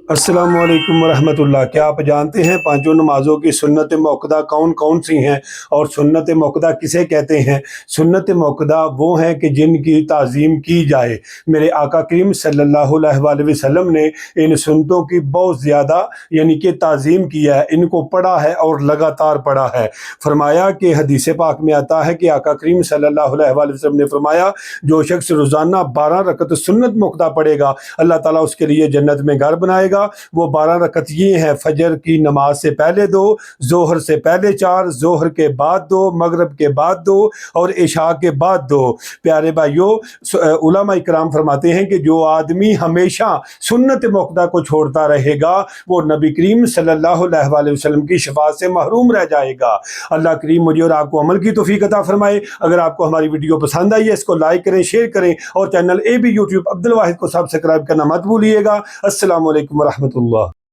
अस्सलाम वालेकुम वरहमत उल्लाह। क्या आप जानते हैं पांचों नमाजों की सुन्नत मौक़दा कौन कौन सी हैं और सुन्नत मौक़दा किसे कहते हैं? सुन्नत मौक़दा वो हैं कि जिनकी ताज़ीम की जाए। मेरे आका करीम सल्लल्लाहु अलैहि वसल्लम ने इन सुन्नतों की बहुत ज़्यादा यानी कि ताज़ीम किया है, इनको पढ़ा है और लगातार पढ़ा है। फरमाया कि हदीस पाक में आता है कि आका करीम सल्लल्लाहु अलैहि वसल्लम ने फरमाया, जो शख्स रोज़ाना 12 रकत सुन्नत मौक़दा पढ़ेगा, अल्लाह ताला उसके लिए जन्नत में घर बनाएगा। वो 12 रकत ये हैं: फजर की नमाज से पहले 2, जोहर से पहले 4, जोहर के बाद 2, मगरिब के बाद 2 और इशा के बाद 2। प्यारे भाइयों, उलमा इकराम फरमाते हैं कि जो आदमी हमेशा सुन्नत मौक़दा को छोड़ता रहेगा वो नबी करीम सल्लल्लाहु अलैहि वसल्लम की शफाअत से महरूम रह जाएगा। अल्लाह करीम मुझे और आपको अमल की तौफीक अता फरमाए। अगर आपको हमारी वीडियो पसंद आई है, इसको लाइक करें, शेयर करें और चैनल AB यूट्यूब अब्दुल वाहिद को सब्सक्राइब करना मत भूलिएगा। अस्सलामु अलैकुम वरहमतुल्लाह।